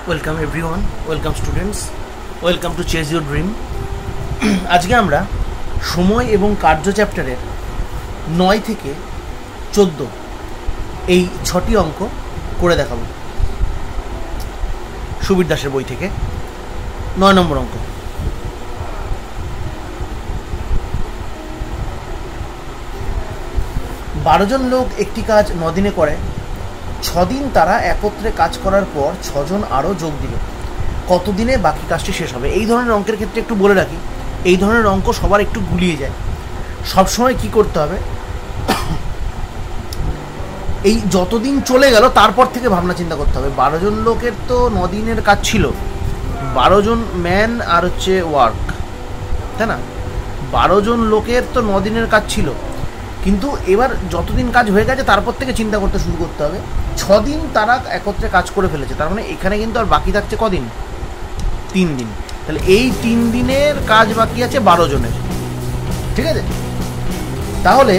Welcome everyone, welcome students, welcome to chase your dream. আজকে আমরা সময় এবং কার্য চ্যাপ্টারের 9 থেকে 14 এই 6টি অঙ্ক করে দেখাবো সুবীর দাসের বই থেকে। 9 নম্বর অঙ্ক। বারো জন লোক একটি কাজ 9 দিনে করে। 6 দিন তারা একত্রে কাজ করার পর 6 জন আরও যোগ দিল। কত দিনে বাকি কাজটি শেষ হবে? এই ধরনের অঙ্কের ক্ষেত্রে একটু বলে রাখি, এই ধরনের অঙ্ক সবার একটু গুলিয়ে যায়। সবসময় কি করতে হবে, এই যতদিন চলে গেল তারপর থেকে ভাবনা চিন্তা করতে হবে। 12 জন লোকের তো 9 দিনের কাজ ছিল, 12 জন ম্যান আর হচ্ছে ওয়ার্ক, তাই না? 12 জন লোকের তো 9 দিনের কাজ ছিল, কিন্তু এবার যতদিন কাজ হয়ে গেছে তারপর থেকে চিন্তা করতে শুরু করতে হবে। 6 দিন তারা একত্রে কাজ করে ফেলেছে, তার মানে এখানে কিন্তু আর বাকি থাকছে কদিন? 3 দিন। তাহলে এই 3 দিনের কাজ বাকি আছে 12 জনের, ঠিক আছে? তাহলে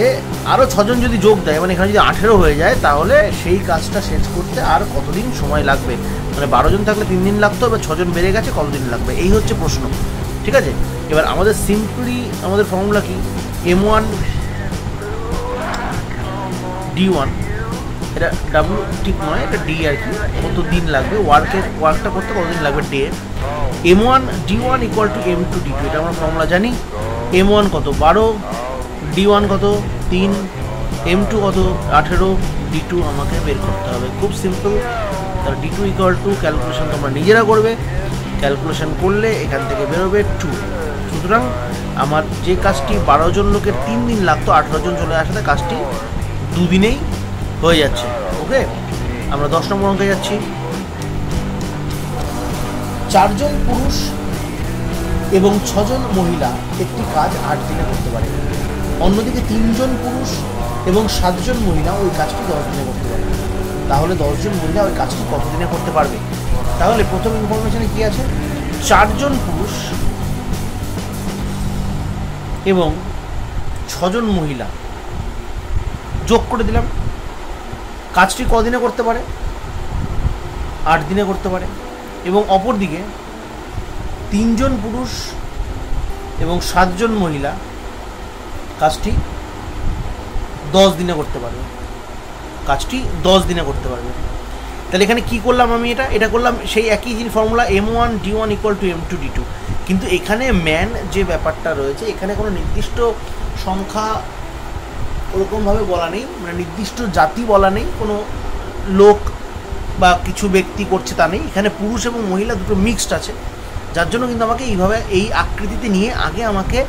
আরও 6 জন যদি যোগ দেয়, মানে এখানে যদি 18 হয়ে যায়, তাহলে সেই কাজটা শেষ করতে আর কতদিন সময় লাগবে? মানে 12 জন থাকলে 3 দিন লাগতো, এবার 6 জন বেড়ে গেছে, কতদিন লাগবে? এই হচ্ছে প্রশ্ন, ঠিক আছে? এবার আমাদের সিম্পলি আমাদের ফর্মুলা কি? M1 D1, এটা ডাব্লু ঠিক নয়, এটা ডি আর কি। কত দিন লাগবে ওয়ার্কটা করতে, কতদিন লাগবে day. M1 D1 equal to M2 D2, এটা আমরা ফর্মুলা জানি। M1 কত? 12, D1 কত? 3, M2 কত? 18, D2 আমাকে বের করতে হবে। খুব সিম্পল। তাহলে D2 ইকুয়াল টু, ক্যালকুলেশন তোমরা নিজেরা করবে, ক্যালকুলেশন করলে এখান থেকে বেরোবে 2। সুতরাং আমার যে কাজটি 12 জন লোকের 3 দিন লাগতো, 18 জন চলে আসাতে কাজটি 2 দিনেই হয়ে যাচ্ছে। ওকে, আমরা 10 নম্বর অঙ্কে যাচ্ছি। 4 জন পুরুষ এবং 6 জন মহিলা একটি কাজ 8 দিনে করতে পারে। অন্যদিকে 3 জন পুরুষ এবং 7 জন মহিলা ওই কাজটি 10 দিনে করতে পারে। তাহলে 10 জন মহিলা ওই কাজটি কত দিনে করতে পারবে? তাহলে প্রথম ইনফরমেশনে কি আছে? 4 জন পুরুষ এবং 6 জন মহিলা যোগ করে দিলাম। কাজটি কদিনে করতে পারে? 8 দিনে করতে পারে। এবং অপরদিকে 3 জন পুরুষ এবং 7 জন মহিলা কাজটি 10 দিনে করতে পারবে। কাজটি 10 দিনে করতে পারবে। তাহলে এখানে কি করলাম আমি? এটা করলাম সেই একই formula, M1 D1 equal to M2 D2। কিন্তু এখানে ম্যান যে ব্যাপারটা রয়েছে, এখানে কোনো নির্দিষ্ট সংখ্যা ওরকমভাবে বলা নেই, মানে নির্দিষ্ট জাতি বলা নেই, কোনো লোক বা কিছু ব্যক্তি করছে তা নেই। এখানে পুরুষ এবং মহিলা দুটো মিক্সড আছে, যার জন্য কিন্তু আমাকে এইভাবে এই আকৃতিতে নিয়ে আগে আমাকে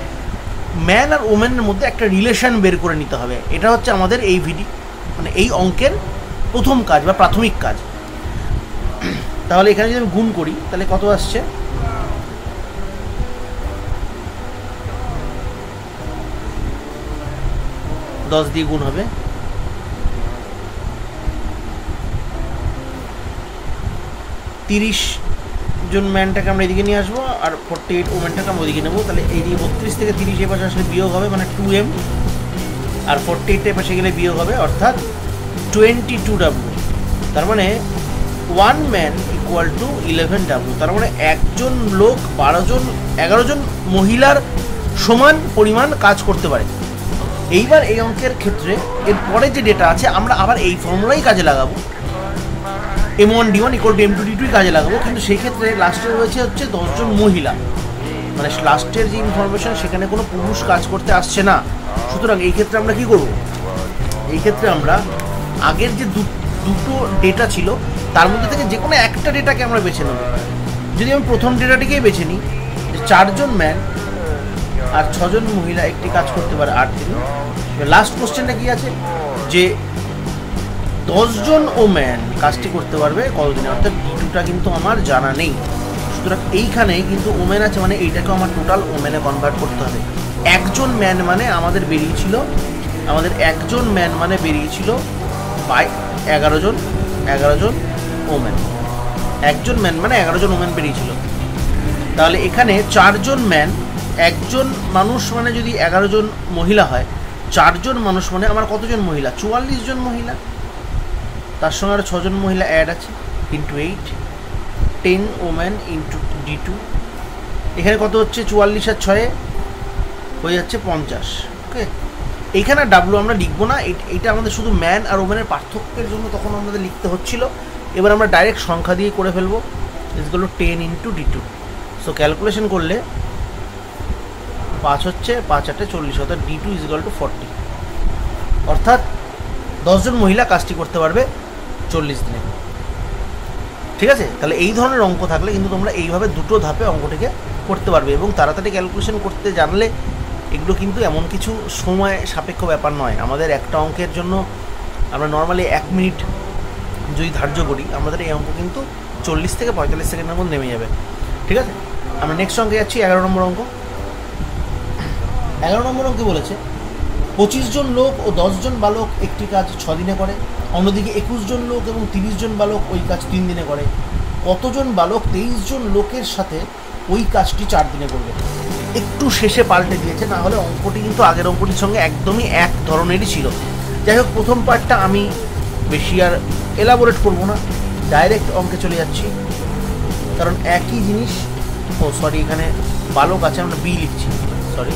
ম্যান আর ওমেনের মধ্যে একটা রিলেশন বের করে নিতে হবে। এটা হচ্ছে আমাদের এই মানে এই অঙ্কের প্রথম কাজ বা প্রাথমিক কাজ। তাহলে এখানে যদি আমি গুণ করি, তাহলে কত আসছে? 10 দিয়ে গুণ হবে। 30 জন ম্যানটাকে আমরা এদিকে নিয়ে আসবো, আর 48 ওমেনটাকে আমরা ওদিকে নেবো। তাহলে এই 32 থেকে 30 এ পাশে আসলে বিয়োগ হবে, মানে 2M, আর 48 পাশে গেলে বিয়োগ হবে, অর্থাৎ 22W। তার মানে 1 ম্যান ইকুয়াল টু 11W। তার মানে একজন লোক 11 জন মহিলার সমান পরিমাণ কাজ করতে পারে। এইবার এই অঙ্কের ক্ষেত্রে এর পরে যে ডেটা আছে, আমরা আবার এই ফর্মুলাই কাজে লাগাবো, M1 D1 equal to M2 D2 কাজে লাগাবো। কিন্তু সেই ক্ষেত্রে লাস্টে রয়েছে হচ্ছে 10 জন মহিলা, মানে লাস্টের যে ইনফরমেশন সেখানে কোনো পুরুষ কাজ করতে আসছে না। সুতরাং এই ক্ষেত্রে আমরা কি করব? এই ক্ষেত্রে আমরা আগের যে দুটো ডেটা ছিল তার মধ্যে থেকে যে কোনো একটা ডেটাকে আমরা বেছে নেব। যদি আমি প্রথম ডেটাটিকেই বেছে নিই, যে 4 জন ম্যান আর 6 জন মহিলা একটি কাজ করতে পারে 8 দিনে। লাস্ট কোশ্চেনটা কি আছে? যে 10 জন ওম্যান কাজটি করতে পারবে কতদিনে, অর্থাৎ D2টা কিন্তু আমার জানা নেই। সুতরাং এইখানে কিন্তু ওমেন আছে, মানে এইটাকে আমার টোটাল ওমেনে কনভার্ট করতে হবে। একজন ম্যান মানে আমাদের বেরিয়েছিল, একজন ম্যান মানে বেরিয়েছিল বাই 11 জন ওমেন। একজন ম্যান মানে 11 জন ওমেন বেরিয়েছিল। তাহলে এখানে 4 জন ম্যান, একজন মানুষ মানে যদি 11 জন মহিলা হয়, 4 জন মানুষ মানে আমার কতজন মহিলা? 44 জন মহিলা। তার সঙ্গে আরও 6 জন মহিলা অ্যাড আছে, ইন্টু 8 10 ওম্যান ইন্টু D2, এখানে কত হচ্ছে 44 আর 6 হয়ে যাচ্ছে 50। ওকে, এইখানে ডাব্লু আমরা লিখবো না, এটা আমাদের শুধু ম্যান আর ওম্যানের পার্থক্যের জন্য তখন আমাদের লিখতে হচ্ছিল। এবার আমরা ডাইরেক্ট সংখ্যা দিয়ে করে ফেলবো, ইজগুলো 10 ইন্টু D2। সো ক্যালকুলেশন করলে 5 হচ্ছে 5 8 40, অর্থাৎ D2 ইজগুয়াল টু 40, অর্থাৎ 10 জন মহিলা কাজটি করতে পারবে 40 দিনে। ঠিক আছে, তাহলে এই ধরনের অঙ্ক থাকলে কিন্তু তোমরা এইভাবে দুটো ধাপে অঙ্কটিকে করতে পারবে, এবং তাড়াতাড়ি ক্যালকুলেশন করতে জানলে এগুলো কিন্তু এমন কিছু সময় সাপেক্ষ ব্যাপার নয়। আমাদের একটা অঙ্কের জন্য আমরা নর্মালি 1 মিনিট যদি ধার্য করি, আমাদের এই অঙ্ক কিন্তু 40 থেকে 45 সেকেন্ডের মধ্যে নেমে যাবে। ঠিক আছে, আমরা নেক্সট অঙ্কে যাচ্ছি, 11 নম্বর অঙ্ক। 11 নম্বর অঙ্কে বলেছে 25 জন লোক ও 10 জন বালক একটি কাজ 6 দিনে করে, অন্যদিকে 21 জন লোক এবং 30 জন বালক ওই কাজ 3 দিনে করে। কতজন বালক 23 জন লোকের সাথে ওই কাজটি 4 দিনে করবে? একটু শেষে পাল্টে দিয়েছে, না হলে অঙ্কটি কিন্তু আগের অঙ্কটির সঙ্গে একদমই এক ধরনেরই ছিল। যাই হোক, প্রথম পার্টটা আমি বেশি আর এলাবোরেট করবো না, ডাইরেক্ট অঙ্কে চলে যাচ্ছি, কারণ একই জিনিস। ও সরি, এখানে বালক আছে, আমরা বি লিখছি, সরি।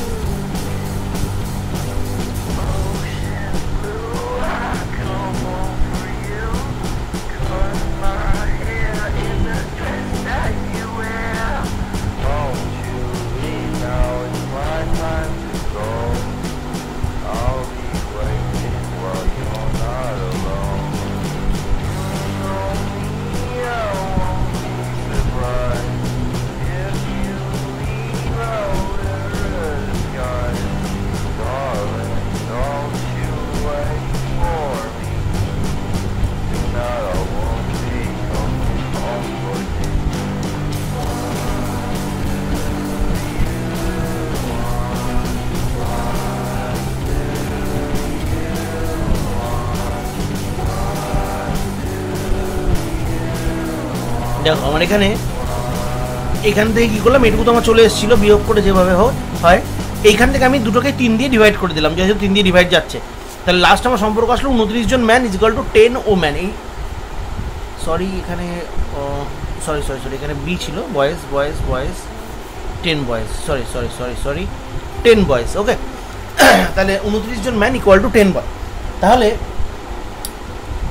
দেখো আমার এখান থেকে কী করলাম, এটুকু তো আমার চলে এসেছিলো, বিয়োগ করে যেভাবে হয় এইখান থেকে আমি দুটোকে 3 দিয়ে ডিভাইড করে দিলাম, যেহেতু 3 দিয়ে ডিভাইড যাচ্ছে, তাহলে লাস্ট আমার সম্পর্ক আসলো 29 জন ম্যান ইজইকুয়াল টু 10 ওম্যান। এই সরি, এখানে সরি এখানে বি ছিল, বয়েজ 10 বয়েজ, সরি 10 বয়েজ। ওকে, তাহলে 29 জন ম্যান ইকুয়াল টু 10 বয়। তাহলে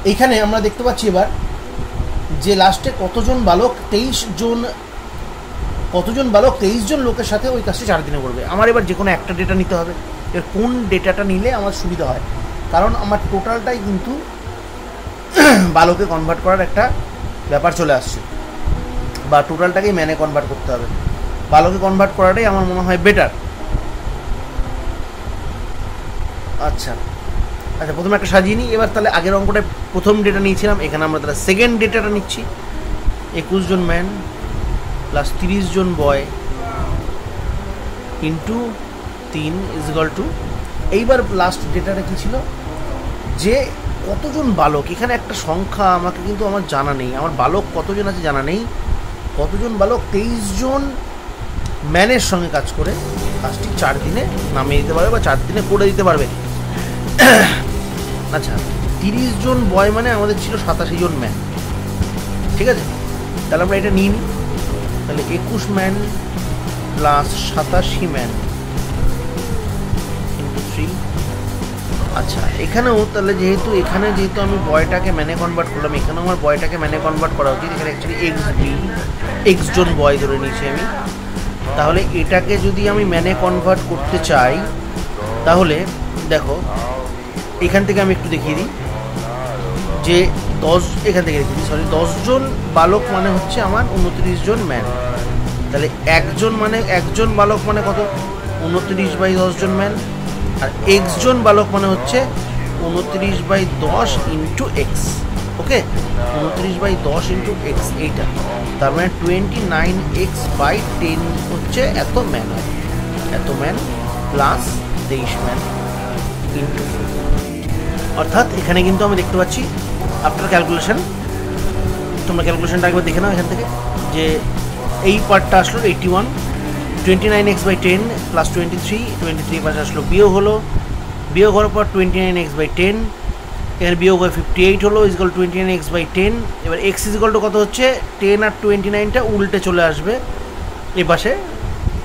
এইখানে আমরা দেখতে পাচ্ছি এবার যে লাস্টে কতজন বালক 23 জন লোকের সাথে ওই কাজটি 4 দিনে করবে। আমার এবার যে কোনো একটা ডেটা নিতে হবে। এর কোন ডেটাটা নিলে আমার সুবিধা হয়, কারণ আমার টোটালটাই কিন্তু বালকে কনভার্ট করার একটা ব্যাপার চলে আসছে, বা টোটালটাকেই ম্যানে কনভার্ট করতে হবে। বালকে কনভার্ট করাটাই আমার মনে হয় বেটার। আচ্ছা, প্রথমে একটা সাজিয়ে নিই। এবার তাহলে আগের অঙ্কটায় প্রথম ডেটা নিয়েছিলাম, এখানে আমরা তাহলে সেকেন্ড ডেটাটা নিচ্ছি। 21 জন ম্যান প্লাস 30 জন বয় ইন্টু 3 ইজইকুয়াল টু, এইবার লাস্ট ডেটাটা কী ছিল, যে কতজন বালক, এখানে একটা সংখ্যা আমাকে কিন্তু আমার জানা নেই, আমার বালক কতজন আছে জানা নেই। কতজন বালক 23 জন ম্যানের সঙ্গে কাজ করে কাজটি 4 দিনে নামিয়ে দিতে পারবে বা 4 দিনে করে দিতে পারবে। আচ্ছা, 30 জন বয় মানে আমাদের ছিল 87 জন ম্যান। ঠিক আছে, তাহলে আমরা এটা নিই। তাহলে 21 ম্যান প্লাস 87 ম্যান ইন্টু 3। আচ্ছা, এখানেও তাহলে যেহেতু আমি বয়টাকে ম্যানে কনভার্ট করলাম, এখানেও আমার বয়টাকে ম্যানে কনভার্ট করা উচিত। এখানে অ্যাকচুয়ালি এক্স জন বয় ধরে নিয়েছি আমি। তাহলে এটাকে যদি আমি ম্যানে কনভার্ট করতে চাই, তাহলে দেখো এখান থেকে আমি একটু দেখিয়ে দিই যে 10 জন বালক মানে হচ্ছে আমার 29 জন ম্যান। তাহলে একজন বালক মানে কত, 29/10 জন ম্যান, আর এক্স জন বালক মানে হচ্ছে 29/10 ইন্টু এক্স। ওকে, 29/10 ইন্টু এক্স, এইটা তার মানে 29x/10 হচ্ছে এত ম্যান হয়, এত ম্যান প্লাস 23 ম্যান ইন্টু, অর্থাৎ এখানে কিন্তু আমি দেখতে পাচ্ছি আফটার ক্যালকুলেশন, তোমরা ক্যালকুলেশনটা একবার দেখে নাও এখান থেকে, যে এই পার্টটা আসলো 81, 29x/10 প্লাস 23 পাশে আসলো বিয়োগ হওয়ার পর 29x/10 এর বিয়োগ হয় 58 হলো ইজিক্যাল 29x/10। এবার x ইজিক্যাল টু কত হচ্ছে 10 আর 29টা উল্টে চলে আসবে এই পাশে,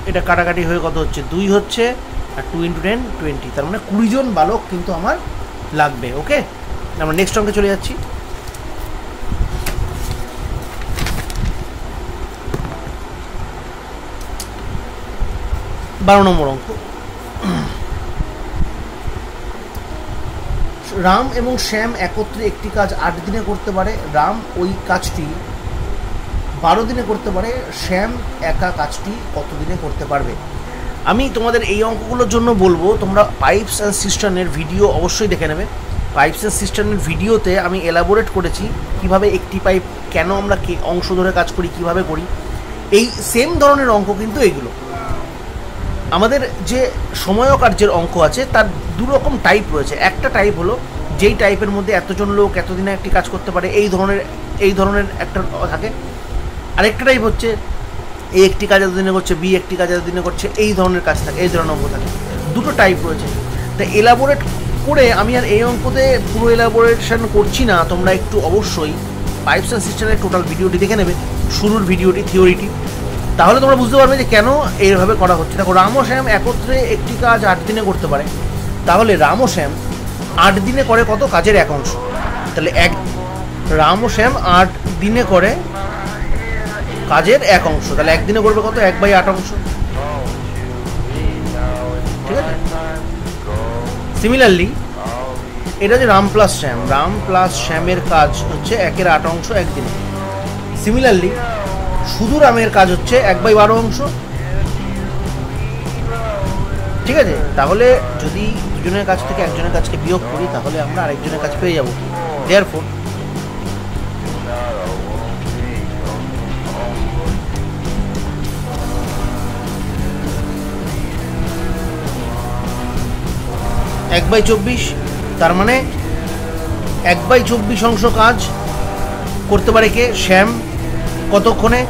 এটা কাটাকাটি হয়ে কত হচ্ছে 2 হচ্ছে, আর 2 × 10 20, তার মানে 20 জন বালক কিন্তু আমার লাগবে। ওকে, আমরা নেক্সট অঙ্কে চলে যাচ্ছি। বারো নম্বর অঙ্ক। রাম এবং শ্যাম একত্রে একটি কাজ 8 দিনে করতে পারে। রাম ওই কাজটি 12 দিনে করতে পারে। শ্যাম একা কাজটি কত দিনে করতে পারবে? আমি তোমাদের এই অঙ্কগুলোর জন্য বলবো তোমরা পাইপস অ্যান্ড সিস্টার্নের ভিডিও অবশ্যই দেখে নেবে। পাইপস অ্যান্ড সিস্টার্নের ভিডিওতে আমি এলাবোরেট করেছি কিভাবে একটি পাইপ কেন আমরা অংশ ধরে কাজ করি, কিভাবে করি। এই সেম ধরনের অঙ্ক কিন্তু এইগুলো। আমাদের যে সময় কার্যের অঙ্ক আছে তার দুরকম টাইপ রয়েছে। একটা টাইপ হলো যেই টাইপের মধ্যে এতজন লোক এতদিনে একটি কাজ করতে পারে, এই ধরনের একটা থাকে। আরেকটা টাইপ হচ্ছে এ একটি কাজ এতদিনে করছে, বি একটি কাজ এতদিনে করছে, এই ধরনের কাজ থাকে, এই ধরনের অঙ্ক থাকে। দুটো টাইপ রয়েছে। তা এলাবোরেট করে আমি আর এই অঙ্কতে পুরো এলাবোরেশন করছি না। তোমরা একটু অবশ্যই পাইপস অ্যান্ড সিস্টেমের টোটাল ভিডিওটি দেখে নেবে, শুরুর ভিডিওটি, থিওরিটি, তাহলে তোমরা বুঝতে পারবে যে কেন এইভাবে করা হচ্ছে। দেখো, রাম ও শ্যাম একত্রে একটি কাজ 8 দিনে করতে পারে। তাহলে রাম ও শ্যাম 8 দিনে করে কত কাজের 1 অংশ। তাহলে রাম ও শ্যাম 8 দিনে করে কাজের 1 অংশ। তাহলে একদিনে করবে কত 1/8 অংশ। ঠিক আছে। সিমিলারলি এটা হচ্ছে রাম প্লাস শ্যাম। রাম প্লাস শ্যামের কাজ হচ্ছে 1/8 অংশ একদিনে। সিমিলারলি শুধু রামের কাজ হচ্ছে 1/12 অংশ। ঠিক আছে। তাহলে যদি দুজনের কাছ থেকে একজনের কাজকে বিয়োগ করি তাহলে আমরা আরেকজনের কাজ পেয়ে যাব। দেয়ারফর এক বাই 24, তার মানে 1/24 অংশ কাজ করতে পারে কে? শ্যাম। কতক্ষণে?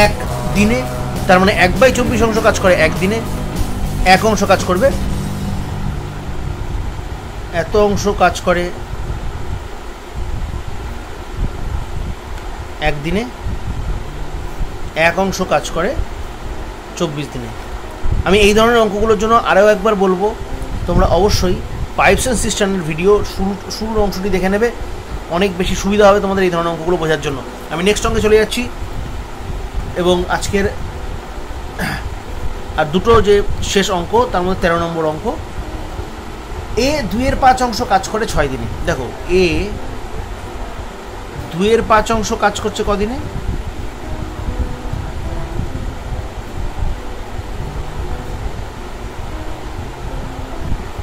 1 দিনে। তার মানে 1/24 অংশ কাজ করে 1 দিনে। 1 অংশ কাজ করবে, এত অংশ কাজ করে 1 দিনে, 1 অংশ কাজ করে 24 দিনে। আমি এই ধরনের অঙ্কগুলোর জন্য আরও একবার বলবো তোমরা অবশ্যই পাইপস অ্যান্ড সিস্টেমের ভিডিও শুরুর অংশটি দেখে নেবে, অনেক বেশি সুবিধা হবে তোমাদের এই ধরনের অঙ্কগুলো বোঝার জন্য। আমি নেক্সট অঙ্কে চলে যাচ্ছি এবং আজকের আর দুটো যে শেষ অঙ্ক তার মধ্যে 13 নম্বর অঙ্ক। এ 2/5 অংশ কাজ করে 6 দিনে। দেখো, এ 2/5 অংশ কাজ করছে কদিনে?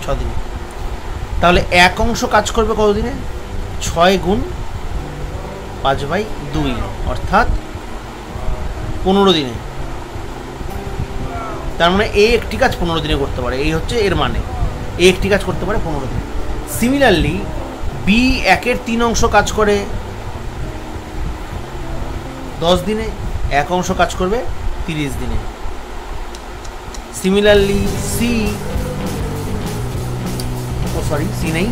6 দিনে। তাহলে 1 অংশ কাজ করবে কতদিনে? 6 × 5/2 অর্থাৎ 15 দিনে। তার মানে এ একটি কাজ 15 দিনে করতে পারে, এই হচ্ছে এর মানে। এ একটি কাজ করতে পারে 15 দিনে। সিমিলারলি বি 1/3 অংশ কাজ করে 10 দিনে, 1 অংশ কাজ করবে 30 দিনে। সিমিলারলি সি নেই।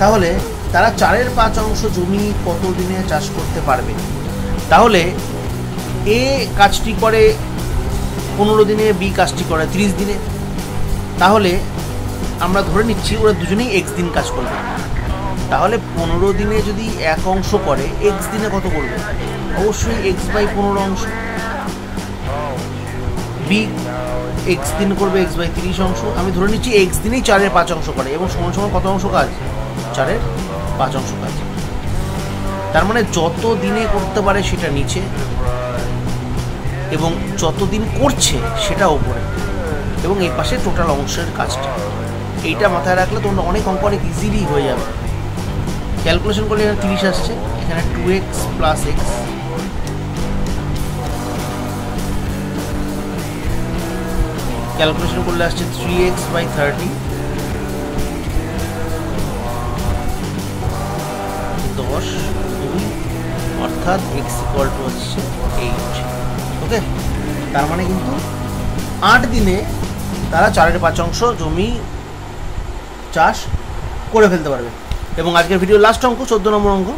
তাহলে তারা 4/5 অংশ জমি কত দিনে চাষ করতে পারবে? তাহলে এ কাজটি করে 15 দিনে, বি কাজটি করে 30 দিনে। তাহলে আমরা ধরে নিচ্ছি ওরা দুজনেই x দিন কাজ করবে। তাহলে 15 দিনে যদি 1 অংশ করে x দিনে কত করবে? অবশ্যই x/15 অংশ। বি x দিন করবে x/30 অংশ। আমি ধরে নিচ্ছি x দিনেই 4/5 অংশ করে এবং সমান সমান কত অংশ কাজ? 4/5 অংশ কাজ। তার মানে যত দিনে করতে পারে সেটা নিচে এবং যত দিন করছে সেটা উপরে, এবং এই পাশে টোটাল অংশের কাজটা। এইটা মাথায় রাখলে তোমরা অনেক অঙ্ক অনেক ইজিলি হয়ে যাবে। ক্যালকুলেশন করলে এখানে 30 আসছে, এখানে 2x + x, ক্যালকুলেশন করলে আসছে 3x/30, 10 2 অর্থাৎ x = হচ্ছে 8। ওকে, তার মানে কিন্তু 8 দিনে তারা 4/5 অংশ জমি চাষ করে ফেলতে পারবে। এবং আজকের ভিডিও লাস্ট অঙ্ক 14 নম্বর অঙ্ক।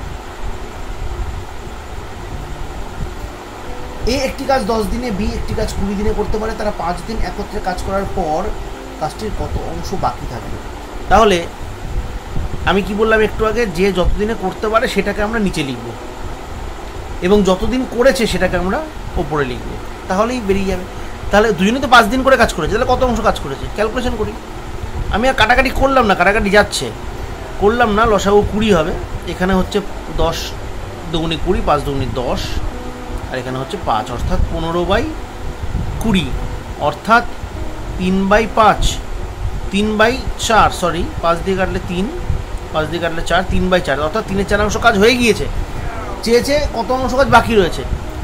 এ একটি কাজ 10 দিনে, বি একটি কাজ 20 দিনে করতে পারে। তারা 5 দিন একত্রে কাজ করার পর কাজটির কত অংশ বাকি থাকবে? তাহলে আমি কি বললাম একটু আগে, যে যতদিনে করতে পারে সেটাকে আমরা নিচে লিখব এবং যতদিন করেছে সেটাকে আমরা ওপরে লিখব, তাহলেই বেরিয়ে যাবে। তাহলে দুজনে তো 5 দিন করে কাজ করেছে, তাহলে কত অংশ কাজ করেছে ক্যালকুলেশন করি। আমি আর কাটাকাটি করলাম না, কাটাকাটি যাচ্ছে করলাম না, লসাগু 20 হবে। এখানে হচ্ছে 10 দুগুণে 20, 5 দুগুণে 10, আর এখানে হচ্ছে 5, অর্থাৎ 15/20, অর্থাৎ 3/5, 3/4, সরি 5 দিয়ে কাটলে 3, 5 দিয়ে কাটলে 4, 3/4, অর্থাৎ 3/4 কাজ হয়ে গিয়েছে। চেয়েছে কত অংশ কাজ বাকি রয়েছে।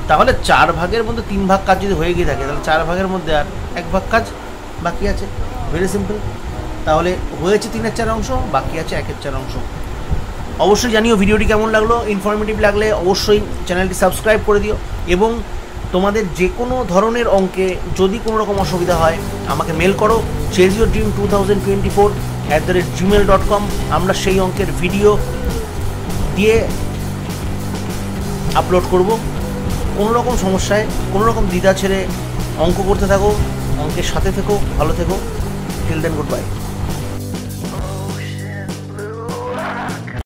তাহলে 4 ভাগের মধ্যে 3 ভাগ কাজ যদি হয়ে গিয়ে থাকে, তাহলে 4 ভাগের মধ্যে আর 1 ভাগ কাজ বাকি আছে। Very simple. তাহলে হয়েছে 3/4 অংশ, বাকি আছে 1/4 অংশ। অবশ্যই জানিও ভিডিওটি কেমন লাগলো। ইনফরমেটিভ লাগলে অবশ্যই চ্যানেলটি সাবস্ক্রাইব করে দিও এবং তোমাদের যে কোনো ধরনের অঙ্কে যদি কোনো রকম অসুবিধা হয় আমাকে মেল করো chaseyourdream2024@gmail.com। আমরা সেই অঙ্কের ভিডিও দিয়ে আপলোড করব। কোনো রকম সমস্যায়, কোনো রকম দ্বিধা ছেড়ে অঙ্ক করতে থাকো, অঙ্কের সাথে থেকো, ভালো থেকো। Till then, good bye.